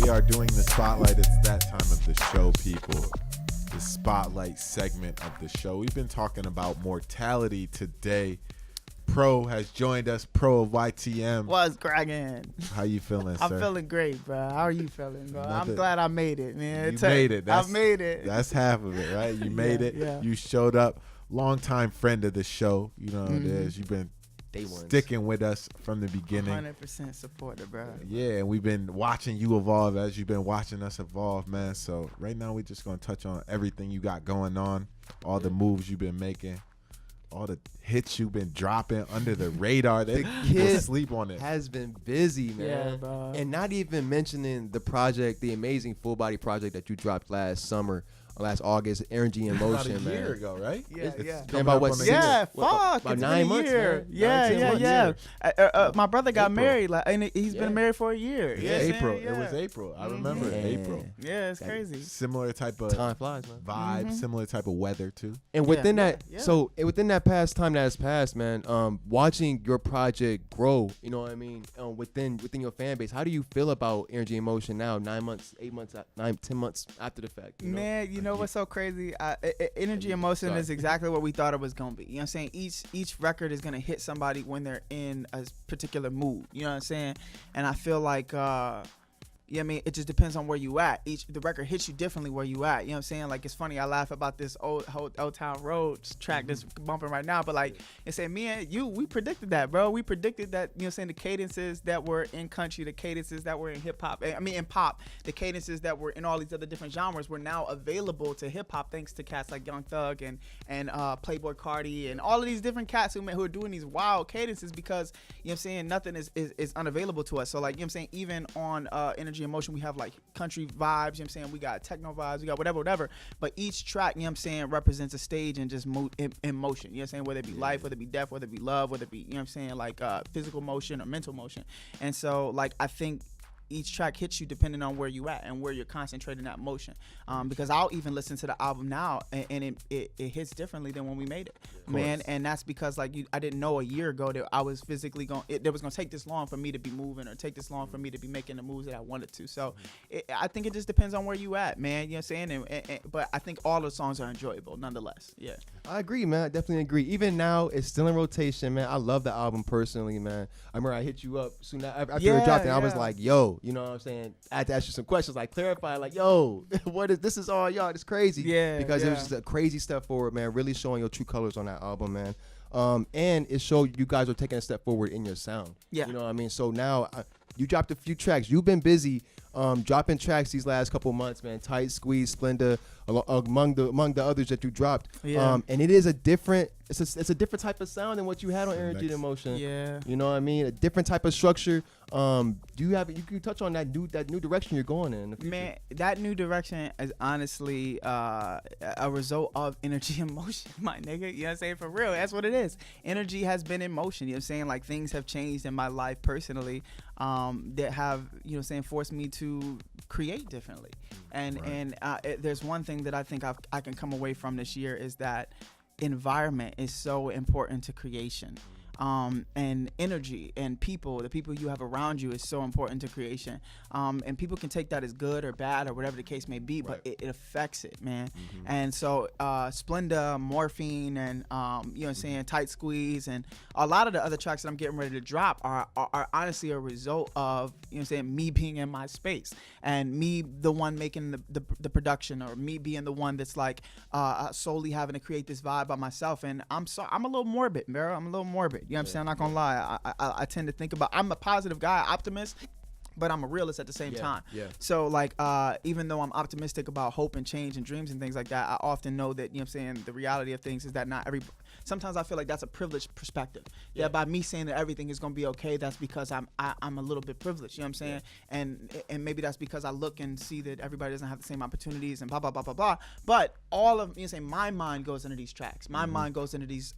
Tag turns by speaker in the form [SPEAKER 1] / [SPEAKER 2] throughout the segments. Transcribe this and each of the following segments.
[SPEAKER 1] We are doing the spotlight. It's that time of the show, people. The spotlight segment of the show. We've been talking about mortality today. Pro has joined us. Pro of YTM.
[SPEAKER 2] What's cracking?
[SPEAKER 1] How you feeling, sir?
[SPEAKER 2] I'm feeling great, bro. How are you feeling, bro? I'm glad I made it, man.
[SPEAKER 1] You made it.
[SPEAKER 2] I made it.
[SPEAKER 1] That's half of it, right? You made it.
[SPEAKER 2] Yeah.
[SPEAKER 1] You showed up. Longtime friend of the show. You know what it is. You've been sticking with us from the beginning.
[SPEAKER 2] 100% supporter, bro.
[SPEAKER 1] Yeah, and we've been watching you evolve as you've been watching us evolve, man. So right now we're just going to touch on everything you got going on, all the moves you've been making, all the hits you've been dropping under the radar. They people sleep on it.
[SPEAKER 3] Has been busy, man.
[SPEAKER 2] Yeah, bro.
[SPEAKER 3] And not even mentioning the project, the amazing full body project that you dropped last summer. Last August, Energy in Motion,
[SPEAKER 1] about a
[SPEAKER 3] man.
[SPEAKER 1] year ago, right?
[SPEAKER 2] Yeah.
[SPEAKER 3] It's been about what?
[SPEAKER 2] Yeah,
[SPEAKER 3] about
[SPEAKER 2] it's
[SPEAKER 3] 9
[SPEAKER 2] been
[SPEAKER 3] months,
[SPEAKER 2] a year.
[SPEAKER 3] man.
[SPEAKER 2] Yeah. My brother got
[SPEAKER 1] April.
[SPEAKER 2] married, and he's been married for a year.
[SPEAKER 1] Yeah, April. It was April. I remember it. April.
[SPEAKER 2] Yeah, it's crazy.
[SPEAKER 1] Similar type of
[SPEAKER 3] Time flies, man.
[SPEAKER 1] vibe, similar type of weather too.
[SPEAKER 3] And within that,
[SPEAKER 2] Yeah.
[SPEAKER 3] so within that past time that has passed, man, watching your project grow, you know what I mean, within your fan base, how do you feel about Energy in Motion now, 9 months, 8 months, 10 months after the fact? You know?
[SPEAKER 2] Man, you know what's so crazy? Energy in Motion is exactly what we thought it was gonna be. You know what I'm saying? Each record is gonna hit somebody when they're in a particular mood. You know what I'm saying? And I feel like yeah, I mean, it just depends on where you at. The record hits you differently where you at. You know what I'm saying? Like, it's funny. I laugh about this old Town Road track that's bumping right now. But, like, it said, me and you, we predicted that, bro. We predicted that, you know what I'm saying, the cadences that were in country, the cadences that were in hip-hop, in pop, the cadences that were in all these other different genres were now available to hip-hop thanks to cats like Young Thug and Playboy Cardi and all of these different cats who are doing these wild cadences because, you know what I'm saying, nothing is unavailable to us. So, like, you know what I'm saying, even on Energy in Motion, we have like country vibes, you know what I'm saying, we got techno vibes, we got whatever, but each track, you know what I'm saying, represents a stage and just in motion, you know what I'm saying, whether it be life, whether it be death, whether it be love, whether it be, you know what I'm saying, like physical motion or mental motion. And so, like, I think each track hits you depending on where you at and where you're concentrating that motion, because I'll even listen to the album now and it hits differently than when we made it, man. And that's because, like, I didn't know a year ago that I was physically it was gonna take this long for me to be moving or take this long for me to be making the moves that I wanted to. So I think it just depends on where you at, man. You know what I'm saying? But I think all the songs are enjoyable nonetheless. Yeah,
[SPEAKER 3] I agree, man. I definitely agree. Even now, it's still in rotation, man. I love the album personally, man. I remember I hit you up soon after it dropped, and I was like, yo, you know what I'm saying? I had to ask you some questions, like clarify, like, yo, this is all y'all. It's crazy.
[SPEAKER 2] Yeah.
[SPEAKER 3] Because it was just a crazy step forward, man. Really showing your true colors on that album, man. And it showed you guys are taking a step forward in your sound.
[SPEAKER 2] Yeah.
[SPEAKER 3] You know what I mean? So now you dropped a few tracks. You've been busy dropping tracks these last couple months, man. Tight Squeeze, Splenda, among the others that you dropped.
[SPEAKER 2] Yeah.
[SPEAKER 3] And it is a different different type of sound than what you had on Energy in Motion.
[SPEAKER 2] Yeah.
[SPEAKER 3] You know what I mean? A different type of structure. You can touch on that new direction you're going in the future.
[SPEAKER 2] Man, that new direction is honestly a result of Energy in Motion, my nigga. You know what I'm saying? For real, that's what it is. Energy has been in motion. You know what I'm saying? Like, things have changed in my life personally that have, you know what I'm saying, forced me to create differently. And there's one thing that I think I can come away from this year is that environment is so important to creation. And energy and the people you have around you is so important to creation. And people can take that as good or bad or whatever the case may be, but it affects it, man. And so Splenda, Morphine, and you know what I'm saying, Tight Squeeze, and a lot of the other tracks that I'm getting ready to drop are honestly a result of, you know what I'm saying, me being in my space and me the one making the production, or me being the one that's like solely having to create this vibe by myself. And I'm a little morbid, bro. I'm a little morbid. You know what I'm saying? I'm not gonna lie. I tend to think about. I'm a positive guy, optimist, but I'm a realist at the same time.
[SPEAKER 3] Yeah.
[SPEAKER 2] So, like, even though I'm optimistic about hope and change and dreams and things like that, I often know that, you know what I'm saying, the reality of things is that not every. Sometimes I feel like that's a privileged perspective. Yeah. That by me saying that everything is gonna be okay, that's because I'm a little bit privileged. You know what I'm saying? Yeah. And maybe that's because I look and see that everybody doesn't have the same opportunities and blah blah blah blah blah. But all of, you know what I'm saying, my mind goes into these tracks. My mind goes into these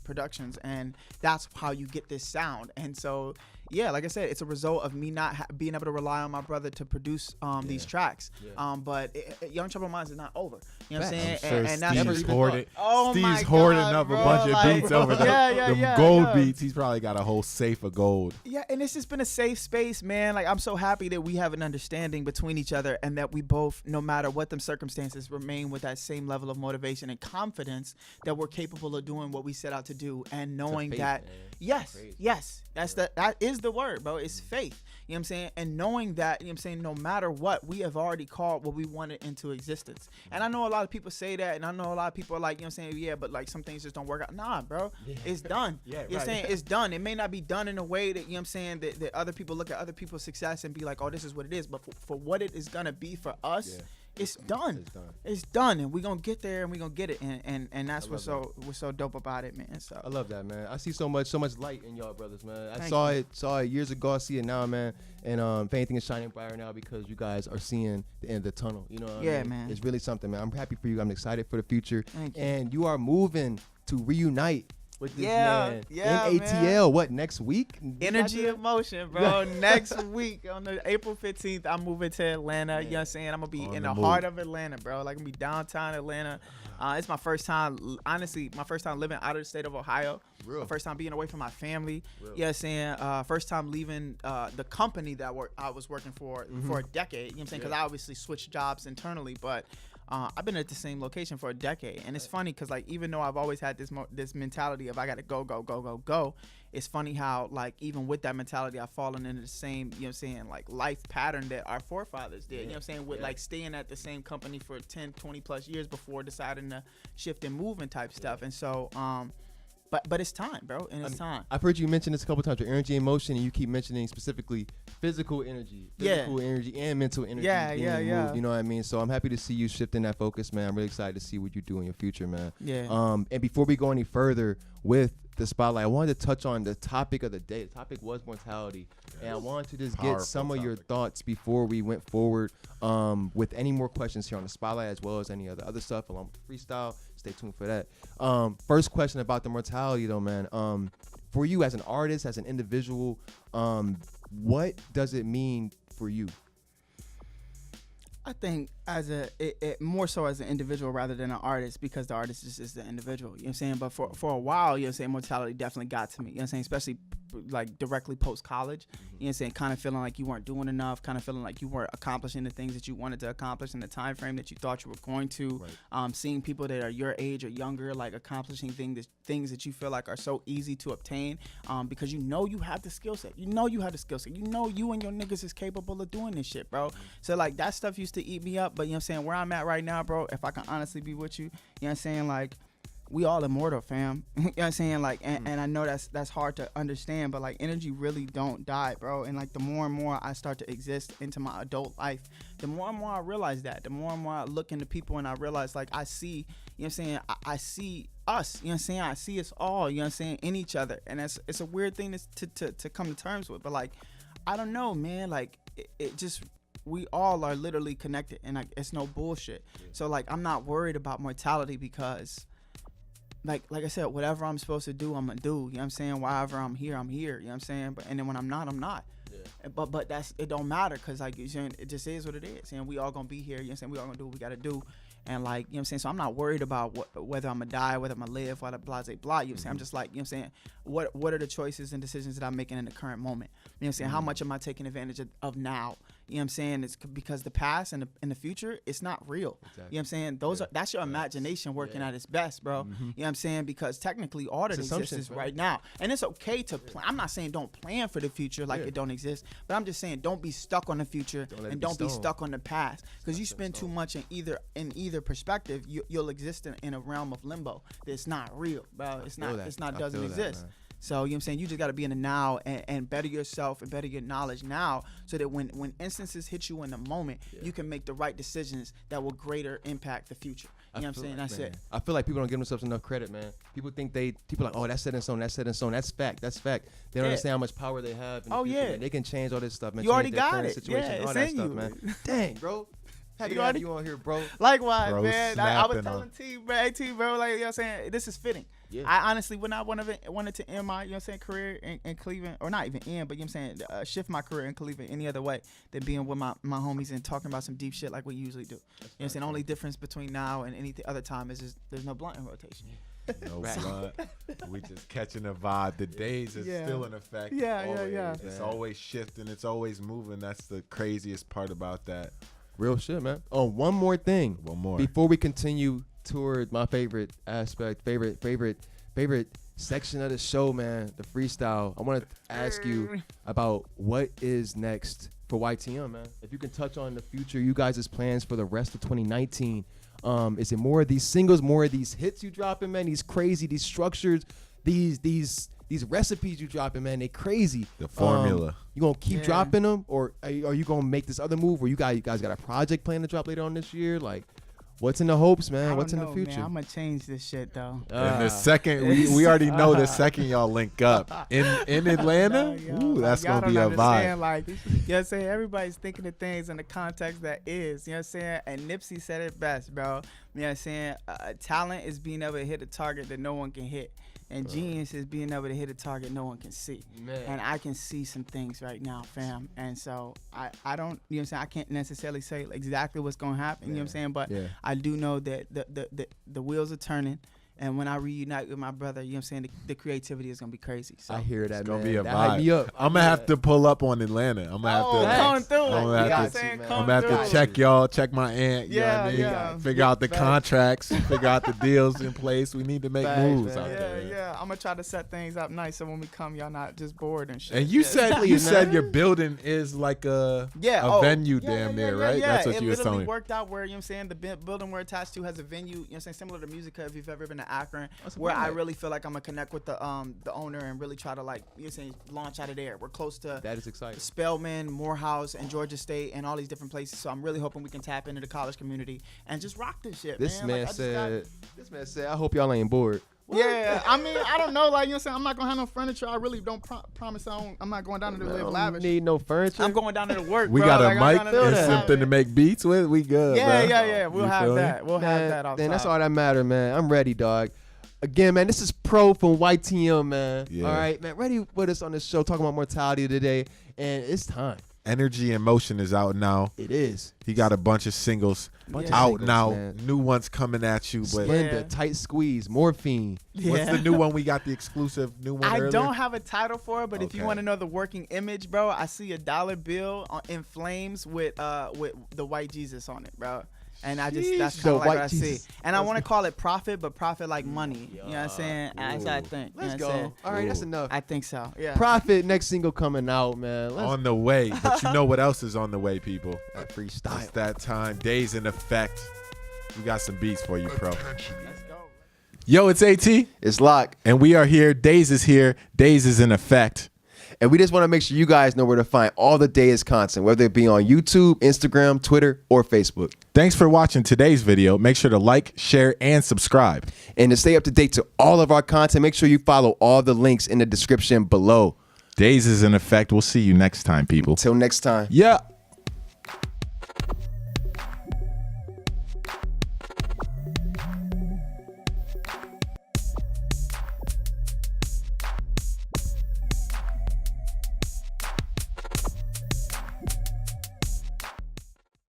[SPEAKER 2] productions, and that's how you get this sound. And so, yeah, like I said, it's a result of me not being able to rely on my brother to produce these tracks.
[SPEAKER 3] Yeah.
[SPEAKER 2] But Young Trouble Minds is not over. You know what I'm saying?
[SPEAKER 1] I'm sure
[SPEAKER 2] and that's
[SPEAKER 1] Steve's hoarded.
[SPEAKER 2] Oh
[SPEAKER 1] Steve's
[SPEAKER 2] my
[SPEAKER 1] hoarding
[SPEAKER 2] God,
[SPEAKER 1] up
[SPEAKER 2] bro,
[SPEAKER 1] a bunch
[SPEAKER 2] like,
[SPEAKER 1] of beats over there.
[SPEAKER 2] yeah,
[SPEAKER 1] Gold beats. He's probably got a whole safe of gold.
[SPEAKER 2] Yeah, and it's just been a safe space, man. Like, I'm so happy that we have an understanding between each other and that we both, no matter what the circumstances, remain with that same level of motivation and confidence that we're capable of doing what we set out to do, and knowing
[SPEAKER 3] faith,
[SPEAKER 2] that,
[SPEAKER 3] man.
[SPEAKER 2] yes, that is the word, bro. It's faith. You know what I'm saying? And knowing that, you know what I'm saying, no matter what, we have already called what we wanted into existence. And I know a lot of people say that, and I know a lot of people are like, you know what I'm saying, yeah, but like some things just don't work out. Nah, bro, it's done. You know what I'm saying? It's done. It may not be done in a way that, you know what I'm saying, that other people look at other people's success and be like, oh, this is what it is. But for what it is going to be for us, it's done. It's done, and we're gonna get there, and we're gonna get it, and that's what's so dope about it, man. So
[SPEAKER 3] I love that, man. I see so much light in y'all brothers, man. I
[SPEAKER 2] Thank
[SPEAKER 3] saw it years ago. I see it now, man. And if anything is shining brighter now because you guys are seeing the end of the tunnel. You know what I mean?
[SPEAKER 2] man.
[SPEAKER 3] It's really something, man. I'm happy for you. I'm excited for the future.
[SPEAKER 2] Thank you.
[SPEAKER 3] And you are moving to reunite with this man in
[SPEAKER 2] man.
[SPEAKER 3] ATL. What, next week?
[SPEAKER 2] Energy of Motion, bro. Next week on the April 15th, I'm moving to Atlanta. You know what I'm saying? I'm gonna be in the heart of Atlanta, bro. Like, I'm gonna be downtown Atlanta. It's my first time, honestly, living out of the state of Ohio. My first time being away from my family. You know what I'm saying? First time leaving the company that I was working for a decade. You know what I'm saying? Because I obviously switched jobs internally, but I've been at the same location for a decade. And it's funny because, like, even though I've always had this mentality of I got to go, it's funny how, like, even with that mentality, I've fallen into the same, you know what I'm saying, like, life pattern that our forefathers did. You know what I'm saying? With, like, staying at the same company for 10, 20 plus years before deciding to shift and move and type stuff. And so, But it's time, bro, and it's time.
[SPEAKER 3] I've heard you mention this a couple times, your energy and motion, and you keep mentioning specifically physical energy and mental energy.
[SPEAKER 2] Yeah.
[SPEAKER 3] You know what I mean? So I'm happy to see you shifting that focus, man. I'm really excited to see what you do in your future, man.
[SPEAKER 2] Yeah.
[SPEAKER 3] And before we go any further with the spotlight, I wanted to touch on the topic of the day. The topic was mortality, and I wanted to just get some of your thoughts before we went forward with any more questions here on the spotlight, as well as any other stuff along with the freestyle. Stay tuned for that. First question about the mortality, though, man. For you as an artist, as an individual, what does it mean for you?
[SPEAKER 2] I think it more so as an individual rather than an artist, because the artist is the individual. You know what I'm saying? But for a while, you know what I'm saying, mortality definitely got to me. You know what I'm saying? Especially like directly post college. You know what I'm saying? Kind of feeling like you weren't doing enough, kind of feeling like you weren't accomplishing the things that you wanted to accomplish in the time frame that you thought you were going to. Right. Seeing people that are your age or younger, like accomplishing things that you feel like are so easy to obtain, because you know you have the skill set. You know you have the skill set. You know you and your niggas is capable of doing this shit, bro. So like that stuff used to eat me up. But you know what I'm saying, where I'm at right now, bro, if I can honestly be with you, you know what I'm saying, like, we all immortal, fam. You know what I'm saying? Like, and I know that's hard to understand, but like energy really don't die, bro. And like the more and more I start to exist into my adult life, the more and more I realize that. The more and more I look into people and I realize, like, I see, you know what I'm saying, I see us, you know what I'm saying? I see us all, you know what I'm saying, in each other. And it's a weird thing to come to terms with. But like, I don't know, man. Like, it just, we all are literally connected, and like, it's no bullshit. So like, I'm not worried about mortality because, like I said, whatever I'm supposed to do, I'm gonna do. You know what I'm saying? Wherever I'm here, I'm here. You know what I'm saying? But and then when I'm not, I'm not. Yeah. But it don't matter, because like you're saying, it just is what it is. And we all gonna be here. You know what I'm saying? We all gonna do what we gotta do. And like, you know what I'm saying? So I'm not worried about whether I'm gonna die, whether I'm gonna live, whether blah, blah, blah. You know what I'm saying? I'm just like, you know what I'm saying? What are the choices and decisions that I'm making in the current moment? You know what I'm saying? How much am I taking advantage of now? You know what I'm saying? It's because the past and the future, it's not real. Exactly. You know what I'm saying? That's your imagination working at its best, bro. You know what I'm saying? Because technically all that exists is right now. And it's okay to plan. I'm not saying don't plan for the future like it don't exist, but I'm just saying don't be stuck on the future and don't be stuck on the past. Because you spend too much in either perspective, you'll exist in a realm of limbo that's not real, bro. It's not doesn't exist. So, you know what I'm saying? You just got to be in the now and better yourself and better your knowledge now, so that when instances hit you in the moment, you can make the right decisions that will greater impact the future. You know what I'm saying? That's it.
[SPEAKER 3] I feel like people don't give themselves enough credit, man. People think people are like, oh, that's set in stone, that's set in stone. That's fact. They don't understand how much power they have. In the future, man. They can change all this stuff, man.
[SPEAKER 2] You already got it.
[SPEAKER 3] Situation, all that stuff, man. Dang, bro. Happy to have you on here, bro.
[SPEAKER 2] Likewise, bro, man. I was telling T, bro, like, you know what I'm saying, this is fitting. Yeah. I honestly would not wanted to end my, career in Cleveland, or not even end, but shift my career in Cleveland any other way than being with my homies and talking about some deep shit like we usually do. Only difference between now and any other time is just there's no blunt in rotation.
[SPEAKER 1] No blunt. We just catching a vibe. The Daze is still in effect.
[SPEAKER 2] Yeah.
[SPEAKER 1] It's always shifting. It's always moving. That's the craziest part about that.
[SPEAKER 3] Real shit, man. Oh, one more thing.
[SPEAKER 1] One more.
[SPEAKER 3] Before we continue toward my favorite aspect, favorite section of the show, man, the freestyle. I want to ask you about what is next for YTM, man. If you can touch on the future, you guys' plans for the rest of 2019. Is it more of these singles, more of these hits you dropping, man? These crazy, these structures, these recipes you dropping, man? They crazy.
[SPEAKER 1] The formula.
[SPEAKER 3] You gonna keep dropping them, or are you gonna make this other move? Or you guys got a project plan to drop later on this year? Like, what's in the hopes, man? What's in the future?
[SPEAKER 2] Man, I'm gonna change this shit though.
[SPEAKER 1] And the second we already know the second y'all link up in Atlanta, that's gonna be a vibe.
[SPEAKER 2] Like, everybody's thinking of things in the context that is. You know what I'm saying? And Nipsey said it best, bro. You know what I'm saying? Talent is being able to hit a target that no one can hit. And genius is being able to hit a target no one can see. Man. And I can see some things right now, fam. And so I don't, you know what I'm saying? I can't necessarily say exactly what's going to happen, you know what I'm saying? But I do know that the wheels are turning. And when I reunite with my brother, you know what I'm saying, the creativity is going to be crazy. So
[SPEAKER 3] I hear that,
[SPEAKER 1] it's
[SPEAKER 3] man.
[SPEAKER 1] Going to be a
[SPEAKER 3] that
[SPEAKER 1] vibe.
[SPEAKER 3] Me up.
[SPEAKER 1] I'm going to have to pull up on Atlanta. I'm going to have to check y'all, check my aunt. You know what I mean? Figure out the contracts, figure out the deals in place. We need to make moves out there.
[SPEAKER 2] Yeah. I'm going to try to set things up nice so when we come, y'all not just bored and shit.
[SPEAKER 1] And you said your building is like a venue damn near, right? That's what you was telling me.
[SPEAKER 2] It worked out where, you know what I'm saying, the building we're attached to has a venue, you know what I'm saying, similar to Musica if you've ever been to Akron, where I really feel like I'm gonna connect with the owner and really try to, like, you know what I'm saying, launch out of there. We're close to
[SPEAKER 3] that is exciting.
[SPEAKER 2] Spelman, Morehouse, and Georgia State, and all these different places. So I'm really hoping we can tap into the college community and just rock this shit.
[SPEAKER 3] This man said, I hope y'all ain't bored.
[SPEAKER 2] Yeah, I mean, I don't know, like, you know what I'm saying, I'm not gonna have no furniture. I really don't promise I'm not going down there to live lavish.
[SPEAKER 3] Need no furniture.
[SPEAKER 2] I'm going down there to work.
[SPEAKER 1] We got a mic and something to make beats with. We good.
[SPEAKER 2] Yeah. We'll have that. We'll have that.
[SPEAKER 3] Then that's all that matter, man. I'm ready, dog. Again, man, this is Pro from YTM, man. Yeah. All right, man. Ready with us on the show, talking about mortality today, and it's time.
[SPEAKER 1] Energy and Motion is out now.
[SPEAKER 3] It is.
[SPEAKER 1] He got a bunch of singles out now. Man. New ones coming at you. But
[SPEAKER 3] Splenda, Tight Squeeze, Morphine.
[SPEAKER 1] What's the new one? We got the exclusive new one earlier?
[SPEAKER 2] Don't have a title for it, but if you want to know the working image, bro, I see a dollar bill in flames with the white Jesus on it, bro. And that's kind of like what I see. And I want to call it profit, but profit like money. You know what I'm saying? That's what I think.
[SPEAKER 3] Let's go. All right, that's enough.
[SPEAKER 2] I think so. Yeah.
[SPEAKER 3] Profit, next single coming out, man.
[SPEAKER 1] On the way. But you know what else is on the way, people?
[SPEAKER 3] That freestyle.
[SPEAKER 1] It's that time. Days in effect. We got some beats for you, Pro.
[SPEAKER 2] Let's go.
[SPEAKER 1] Yo, it's AT.
[SPEAKER 3] It's Lock.
[SPEAKER 1] And we are here. Daze is here. Daze is in effect.
[SPEAKER 3] And we just want to make sure you guys know where to find all the Daze content, whether it be on YouTube, Instagram, Twitter, or Facebook.
[SPEAKER 1] Thanks for watching today's video. Make sure to like, share, and subscribe.
[SPEAKER 3] And to stay up to date to all of our content, make sure you follow all the links in the description below.
[SPEAKER 1] Daze is in effect. We'll see you next time, people.
[SPEAKER 3] Till next time.
[SPEAKER 1] Yeah.